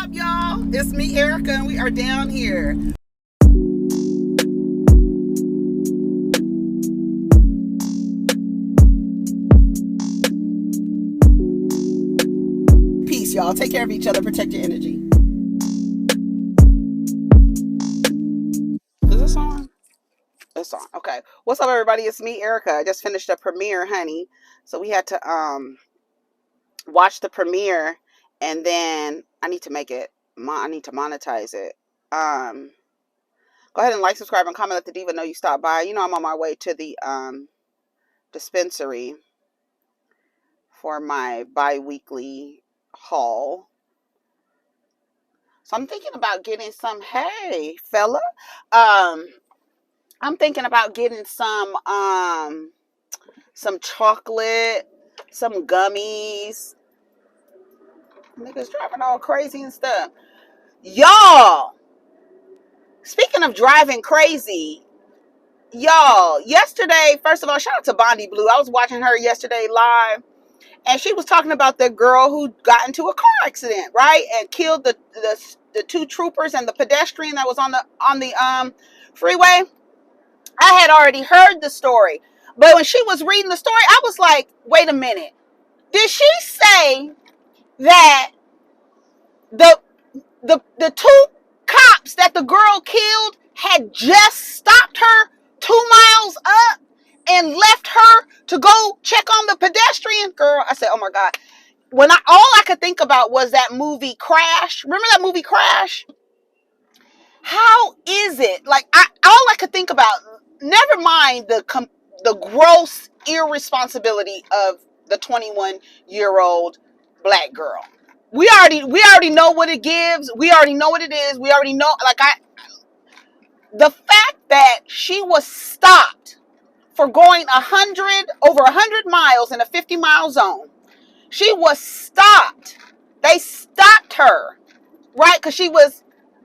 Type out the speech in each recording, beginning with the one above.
up, y'all? It's me, Erica, and we are down here. Peace, y'all. Take care of each other. Protect your energy. Is this on? It's on. Okay. What's up, everybody? It's me, Erica. I just finished a premiere, honey. So we had to watch the premiere, and then I need to make it. I need to monetize it. Go ahead and like, subscribe, and comment. Let the diva know you stopped by. You know I'm on my way to the dispensary for my bi-weekly haul. So I'm thinking about getting some. Hey, fella. I'm thinking about getting some chocolate, some gummies. Niggas driving all crazy and stuff. Y'all, speaking of driving crazy, y'all, yesterday, first of all, shout out to Bondi Blue. I was watching her yesterday live, and she was talking about the girl who got into a car accident, right? And killed the two troopers and the pedestrian that was on the freeway. I had already heard the story, but when she was reading the story, I was like, wait a minute. Did she say that the two cops that the girl killed had just stopped her 2 miles up and left her to go check on the pedestrian? Girl, I said, oh my God. All I could think about was that movie Crash. Remember that movie Crash? How is it? Like, all I could think about, never mind the gross irresponsibility of the 21-year-old black girl. We already know what it gives. We already know what it is. We already know, the fact that she was stopped for going over 100 miles in a 50-mile zone. She was stopped. They stopped her, right? Because she was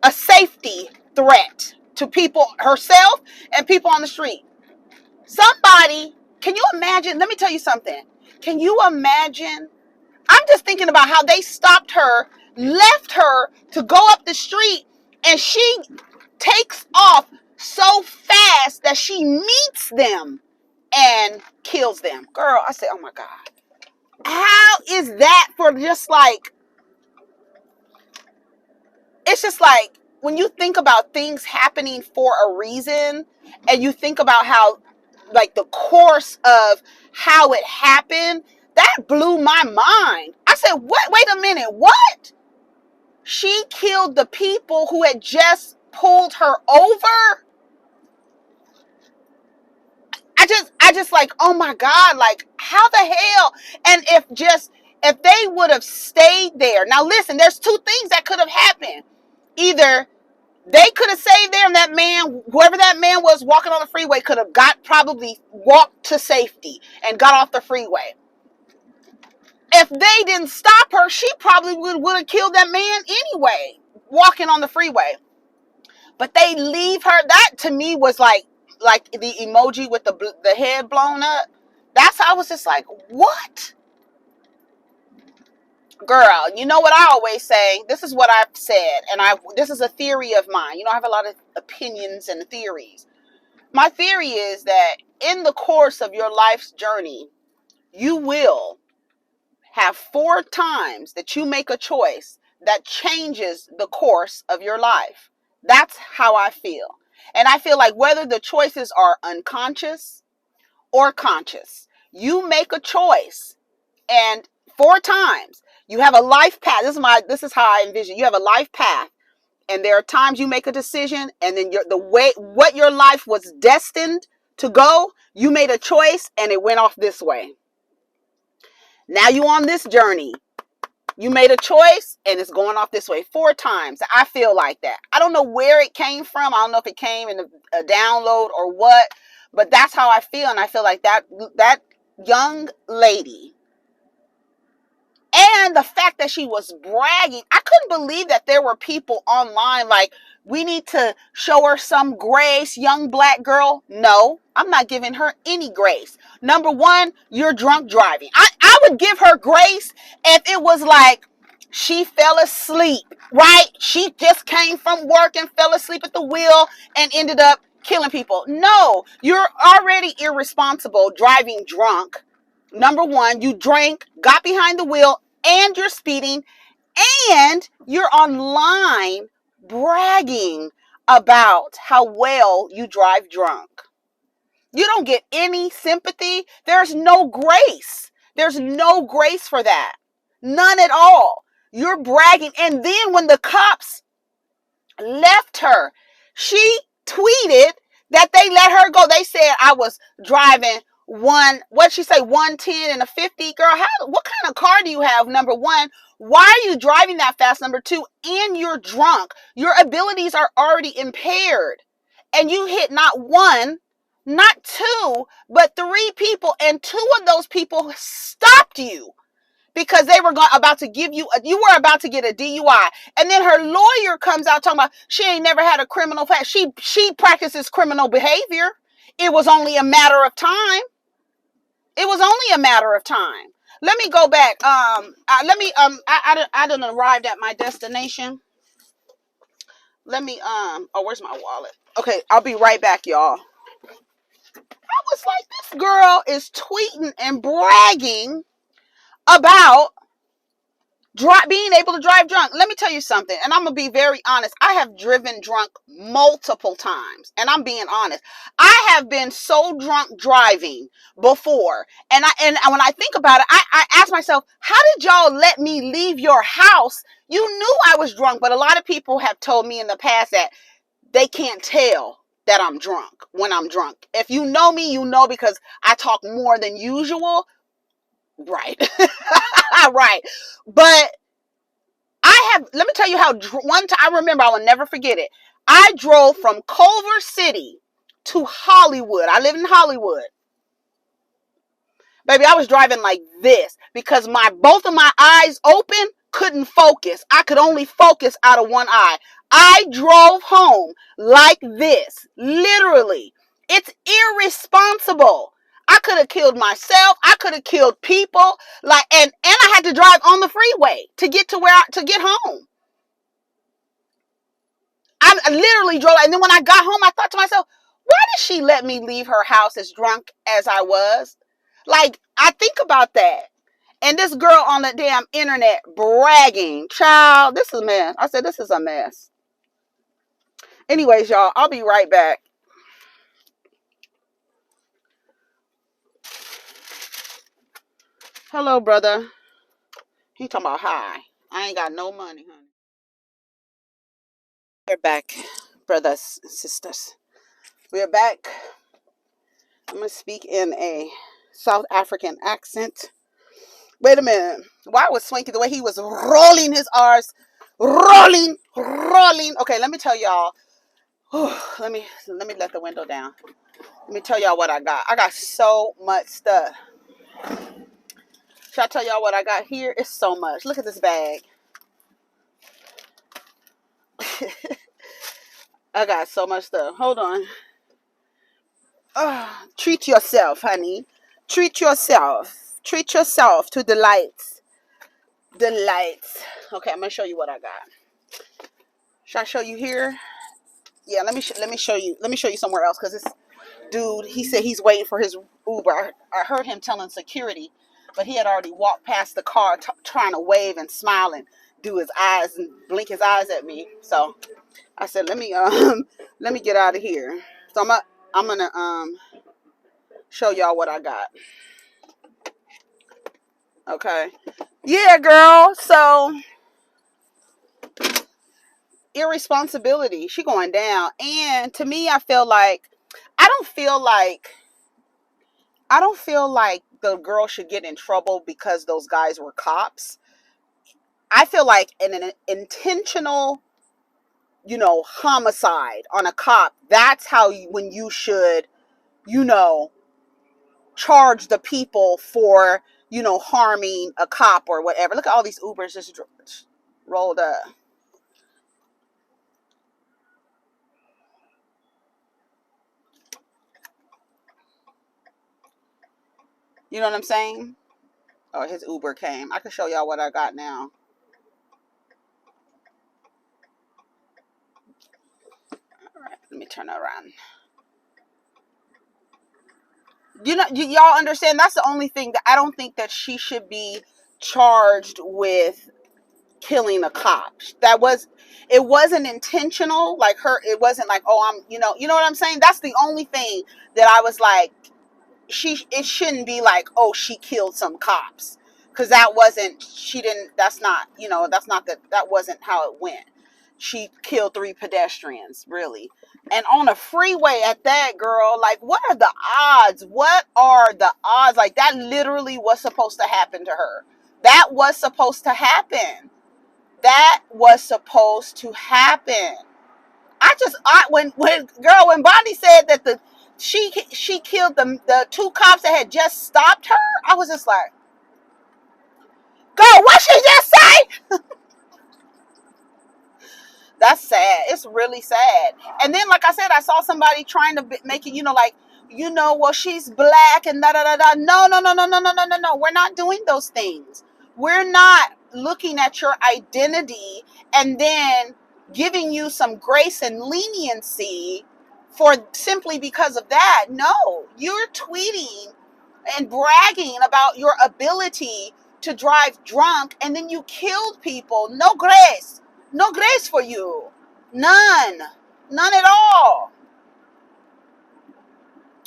a safety threat to people, herself and people on the street. Somebody, can you imagine? Let me tell you something. Can you imagine? I'm just thinking about how they stopped her, left her to go up the street, and she takes off so fast that she meets them and kills them. Girl, I said, oh my God. How is that for just like, it's just like, when you think about things happening for a reason, and you think about how, like, the course of how it happened, that blew my mind. I said, what? Wait a minute. What? She killed the people who had just pulled her over? I just like, oh my God, like, how the hell? And if they would have stayed there. Now listen, there's two things that could have happened. Either they could have saved there, and that man, whoever that man was walking on the freeway, could have probably walked to safety and got off the freeway. If they didn't stop her, she probably would have killed that man anyway, walking on the freeway. But they leave her. That to me was like the emoji with the head blown up. That's how I was just like, what? Girl, you know what I always say? This is what I've said, and this is a theory of mine. You know, I have a lot of opinions and theories. My theory is that in the course of your life's journey, you will have 4 times that you make a choice that changes the course of your life. That's how I feel. And I feel like whether the choices are unconscious or conscious, you make a choice, and 4 times you have a life path. This is how I envision. You have a life path, and there are times you make a decision, and then what your life was destined to go, you made a choice and it went off this way. Now you on this journey. You made a choice and it's going off this way 4 times. I feel like that. I don't know where it came from. I don't know if it came in a download or what, but that's how I feel. And I feel like that young lady, and the fact that she was bragging, I couldn't believe that there were people online like, we need to show her some grace, young black girl. No, I'm not giving her any grace. Number one, you're drunk driving. I would give her grace if it was like she fell asleep right? She just came from work and fell asleep at the wheel and ended up killing people. No, you're already irresponsible driving drunk. Number one, you drank, got behind the wheel, and you're speeding, and you're online bragging about how well you drive drunk. You don't get any sympathy. There's no grace. There's no grace for that. None at all. You're bragging. And then when the cops left her, she tweeted that they let her go. They said I was driving what'd she say, 110 and a 50? Girl, what kind of car do you have? Number one, why are you driving that fast? Number two, and you're drunk. Your abilities are already impaired. And you hit not one, not two, but three people, and two of those people stopped you because they were about to give you were about to get a DUI. And then her lawyer comes out talking about she ain't never had a criminal past. She practices criminal behavior. It was only a matter of time. It was only a matter of time. Let me go back. I done arrived at my destination. Let me oh, where's my wallet? Okay, I'll be right back, y'all. I was like, this girl is tweeting and bragging about being able to drive drunk. Let me tell you something, and I'm gonna be very honest. I have driven drunk multiple times, and I'm being honest. I have been so drunk driving before, and when I think about it, I ask myself, how did y'all let me leave your house? You knew I was drunk, but a lot of people have told me in the past that they can't tell that I'm drunk when I'm drunk. If you know me, you know, because I talk more than usual. Right. Right. But let me tell you how one time, I remember, I will never forget it. I drove from Culver City to Hollywood. I live in Hollywood. Baby, I was driving like this because both of my eyes open, couldn't focus. I could only focus out of one eye. I drove home like this, literally. It's irresponsible. I could have killed myself. I could have killed people. And I had to drive on the freeway to get to get home. I literally drove, and then when I got home, I thought to myself, why did she let me leave her house as drunk as I was? Like, I think about that. And this girl on the damn internet bragging, child, this is a mess. I said, this is a mess. Anyways, y'all, I'll be right back. Hello, brother. He talking about hi. I ain't got no money, honey. We're back, brothers and sisters. We're back. I'm going to speak in a South African accent. Wait a minute. Why was Swanky the way he was rolling his R's? Rolling. Okay, let me tell y'all. Let me let the window down. Let me tell y'all what I got. I got so much stuff. Should I tell y'all what I got here? It's so much. Look at this bag. I got so much stuff. Hold on. Treat yourself, honey. Treat yourself. Treat yourself to the lights. The lights. Okay, I'm gonna show you what I got. Should I show you here? Yeah, let me show you. Let me show you somewhere else, because this dude, he said he's waiting for his Uber. I heard him telling security, but he had already walked past the car trying to wave and smile and do his eyes and blink his eyes at me. So I said, let me get out of here. So I'm gonna show y'all what I got. Okay. Yeah, girl. So irresponsibility. She going down. And to me, I don't feel like the girl should get in trouble because those guys were cops. I feel like an intentional, homicide on a cop, that's when you should, charge the people for, harming a cop or whatever. Look at all these Ubers just rolled up. You know what I'm saying? Oh, his Uber came. I can show y'all what I got now. Let me turn it around. Y'all understand? That's the only thing that I don't think that she should be charged with killing a cop. It wasn't intentional. Like it wasn't like, oh, you know what I'm saying? That's the only thing that I was like, it shouldn't be like, oh, she killed some cops. Because that wasn't how it went. She killed 3 pedestrians, really. And on a freeway at that, girl, like, what are the odds? What are the odds? Like, that literally was supposed to happen to her. That was supposed to happen. That was supposed to happen. When Bonnie said that she killed the 2 cops that had just stopped her, I was just like, girl, what she just say? That's sad. It's really sad. And then, like I said, I saw somebody trying to make it, like, well, she's black and da da da da. No, no, no, no, no, no, no, no, no. We're not doing those things. We're not looking at your identity and then giving you some grace and leniency for simply because of that. No, you're tweeting and bragging about your ability to drive drunk, and then you killed people. No grace. No grace for you. None. None at all.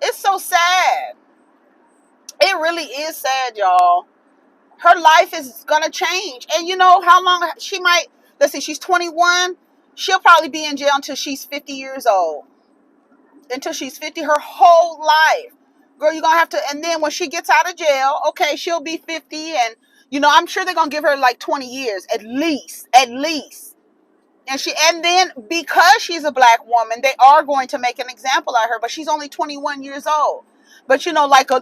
It's so sad. It really is sad, y'all. Her life is going to change. And you know how long she might, let's see, she's 21. She'll probably be in jail until she's 50 years old. Until she's 50, her whole life. Girl, you're going to have to, and then when she gets out of jail, okay, she'll be 50, and, I'm sure they're going to give her like 20 years, at least. And then because she's a black woman, they are going to make an example out of her, but she's only 21 years old. But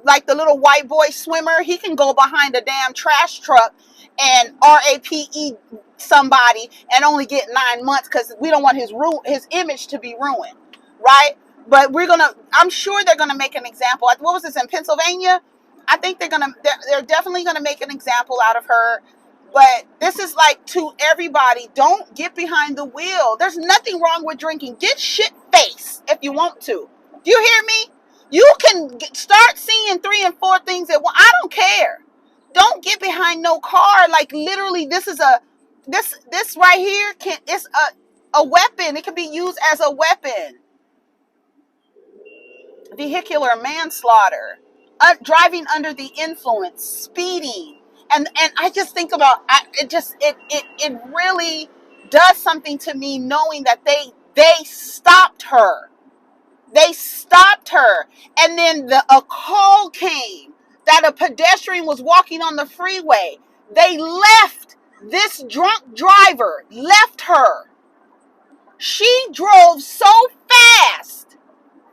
like the little white boy swimmer, he can go behind a damn trash truck and RAPE somebody and only get 9 months because we don't want his image to be ruined, right? But I'm sure they're gonna make an example. What was this, in Pennsylvania? I think they're definitely gonna make an example out of her. But this is like, to everybody, don't get behind the wheel. There's nothing wrong with drinking. Get shit-faced if you want to. Do you hear me? You can start seeing 3 and 4 things at once. I don't care. Don't get behind no car. Like, literally, this right here it's a weapon. It can be used as a weapon. Vehicular manslaughter, driving under the influence, speeding. And I just think about, it really does something to me, knowing that they stopped her. They stopped her. And then a call came that a pedestrian was walking on the freeway. They left. This drunk driver left her. She drove so fast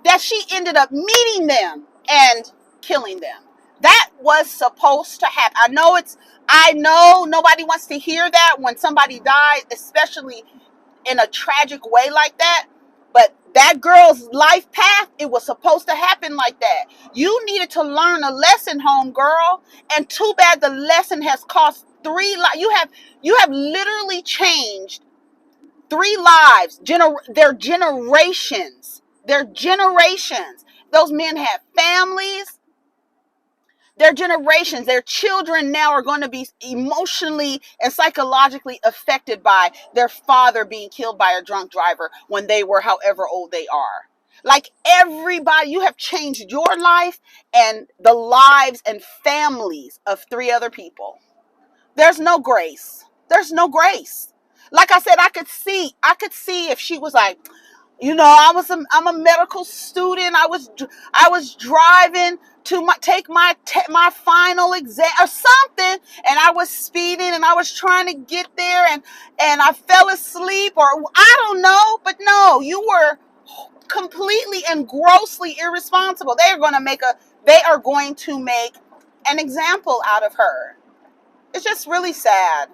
that she ended up meeting them and killing them. That was supposed to happen. I know nobody wants to hear that when somebody dies, especially in a tragic way like that. But that girl's life path, it was supposed to happen like that. You needed to learn a lesson, home girl. And too bad the lesson has cost 3 lives. You have literally changed 3 lives. Their generations. Their generations. Those men have families. Their generations, their children now are going to be emotionally and psychologically affected by their father being killed by a drunk driver when they were however old they are. Like, everybody, you have changed your life and the lives and families of 3 other people. There's no grace. There's no grace. Like I said, I could see if she was like, I'm a medical student. I was driving to take my final exam or something, and I was speeding and I was trying to get there, and I fell asleep, or I don't know. But no, you were completely and grossly irresponsible. They are going to make an example out of her. It's just really sad.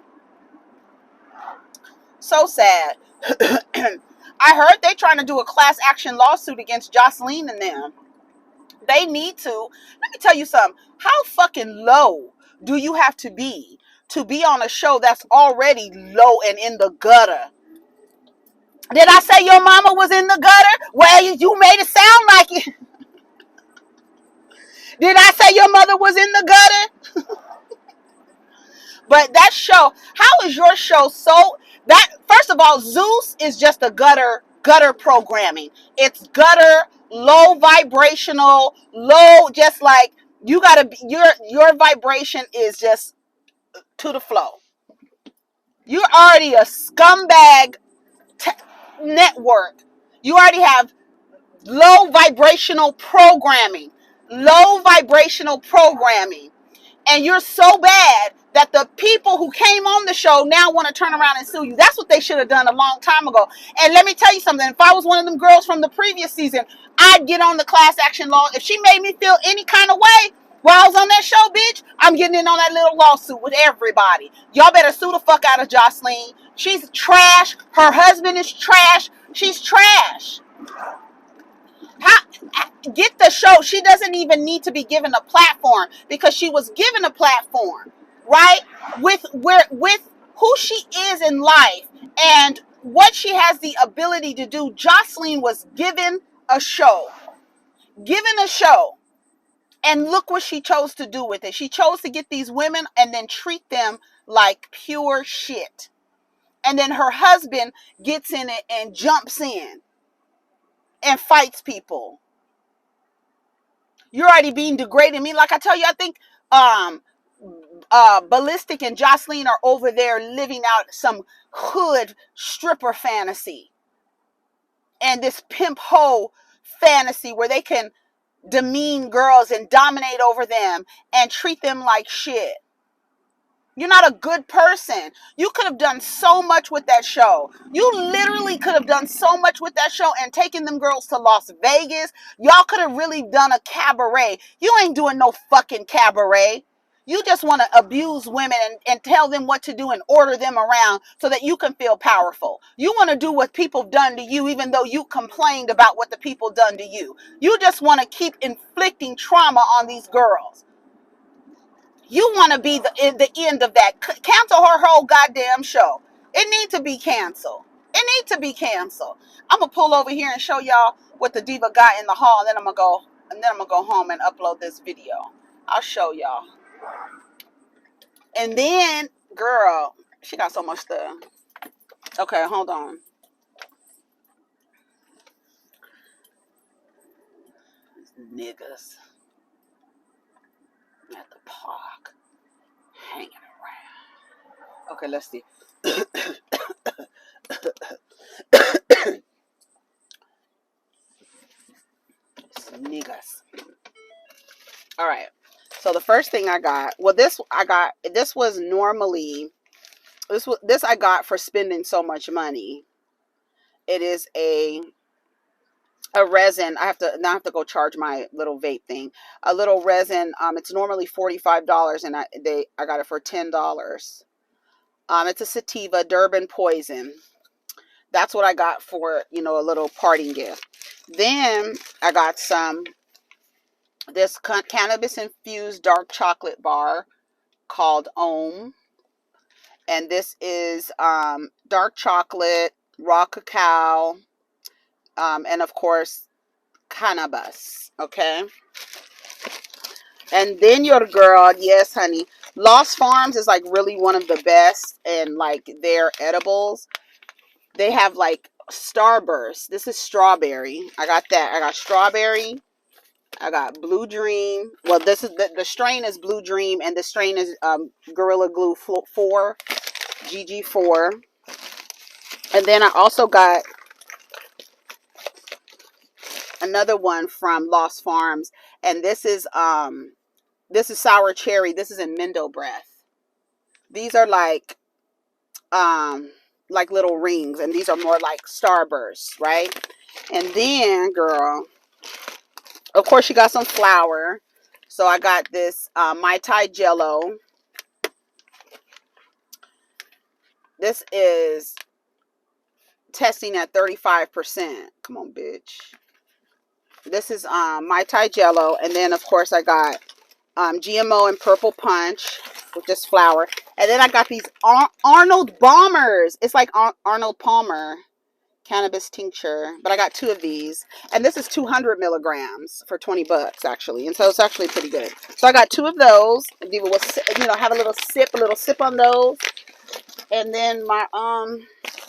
So sad. I heard they're trying to do a class action lawsuit against Joseline and them. They need to. Let me tell you something. How fucking low do you have to be on a show that's already low and in the gutter? Did I say your mama was in the gutter? Well, you made it sound like it. Did I say your mother was in the gutter? But that show, how is your show so that first of all, Zeus is just a gutter programming. It's gutter, low vibrational, low, just like you gotta be your vibration is just to the flow. You're already a scumbag t- network. You already have low vibrational programming. Low vibrational programming. And you're so bad that the people who came on the show now want to turn around and sue you. That's what they should have done a long time ago. And let me tell you something. If I was one of them girls from the previous season, I'd get on the class action law. If she made me feel any kind of way while I was on that show, bitch, I'm getting in on that little lawsuit with everybody. Y'all better sue the fuck out of Joseline. She's trash. Her husband is trash. She's trash. How, get the show. She doesn't even need to be given a platform because she was given a platform, right? With who she is in life and what she has the ability to do. Joseline was given a show. Given a show. And look what she chose to do with it. She chose to get these women and then treat them like pure shit. And then her husband gets in it and jumps in and fights people. You're already being degraded. I mean, like I tell you, I think Ballistic and Joseline are over there living out some hood stripper fantasy and this pimp hoe fantasy where they can demean girls and dominate over them and treat them like shit. You're not a good person. You could have done so much with that show. You literally could have done so much with that show and taken them girls to Las Vegas. Y'all could have really done a cabaret. You ain't doing no fucking cabaret. You just want to abuse women and tell them what to do and order them around so that you can feel powerful. You want to do what people done to you even though you complained about what the people done to you. You just want to keep inflicting trauma on these girls. You want to be the end of that. Cancel her whole goddamn show. It needs to be canceled. It needs to be canceled. I'm gonna pull over here and show y'all what the diva got in the hall, and then I'm gonna go home and upload this video. I'll show y'all. And then, girl, she got so much stuff. Okay, hold on. Niggas at the park hanging around. Okay, let's see. Niggas. All right. So the first thing I got, well, this was normally, this I got for spending so much money. It is a resin. I have to go charge my little vape thing. A little resin. It's normally $45, and I got it for $10. It's a sativa Durban poison. That's what I got for, a little parting gift. Then I got this cannabis infused dark chocolate bar called Ohm. And this is dark chocolate, raw cacao, and of course, cannabis. Okay. And then your girl, yes, honey. Lost Farms is like really one of the best, and like their edibles. They have like Starburst. This is strawberry. I got that. I got strawberry. I got Blue Dream. Well, this is the strain is Blue Dream, and the strain is Gorilla Glue 4, GG4. And then I also got another one from Lost Farms, and this is sour cherry. This is in Mendo Breath. These are like little rings, and these are more like Starbursts, right? And then, girl, of course, you got some flour. So I got this Mai Tai Jello. This is testing at 35%. Come on, bitch. This is Mai Tai Jello. And then, of course, I got GMO and Purple Punch with this flour. And then I got these Arnold Bombers. It's like Arnold Palmer cannabis tincture, but I got 2 of these, and this is 200 milligrams for $20 actually, and so it's actually pretty good. So I got 2 of those. Diva will, have a little sip on those, and then my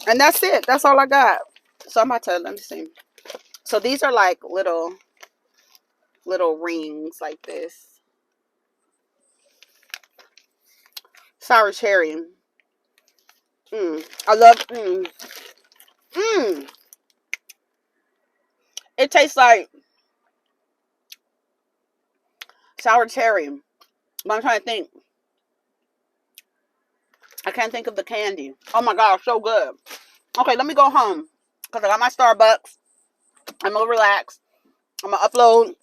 and that's it. That's all I got. So I'm about to, let me see. So these are like little rings like this. Sour cherry. I love. It tastes like sour cherry. But I'm trying to think. I can't think of the candy. Oh my gosh, so good. Okay, let me go home because I got my Starbucks. I'm gonna relax. I'm gonna upload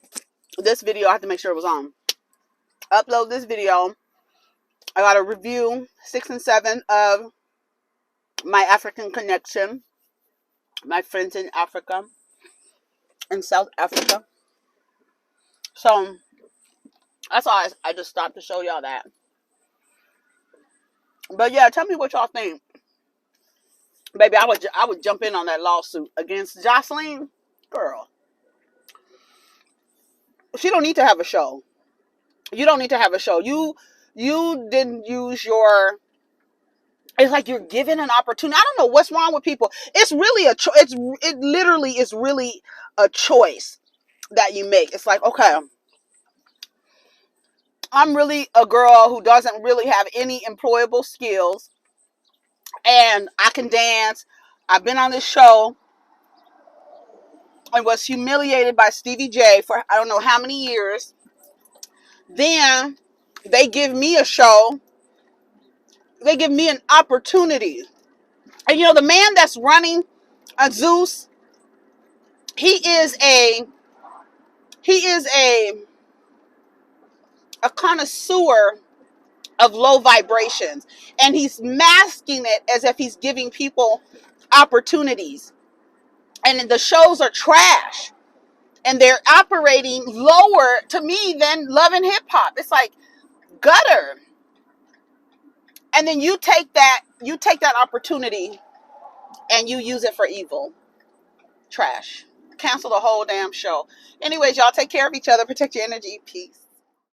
this video. I have to make sure it was on. Upload this video. I got a review 6 and 7 of my African connection. My friends in Africa, in South Africa. So that's all. I just stopped to show y'all that. But yeah, tell me what y'all think. Baby, I would jump in on that lawsuit against Joseline. Girl, she don't need to have a show. You don't need to have a show. You didn't use your. It's like you're given an opportunity. I don't know what's wrong with people. It's really it literally is really a choice that you make. It's like, okay, I'm really a girl who doesn't really have any employable skills, and I can dance. I've been on this show and was humiliated by Stevie J for I don't know how many years. Then they give me a show. They give me an opportunity. And the man that's running Zeus, he is a connoisseur of low vibrations, and he's masking it as if he's giving people opportunities. And the shows are trash, and they're operating lower to me than Love and Hip Hop. It's like gutter. And then you take that opportunity and you use it for evil. Trash. Cancel the whole damn show. Anyways, y'all take care of each other. Protect your energy. Peace.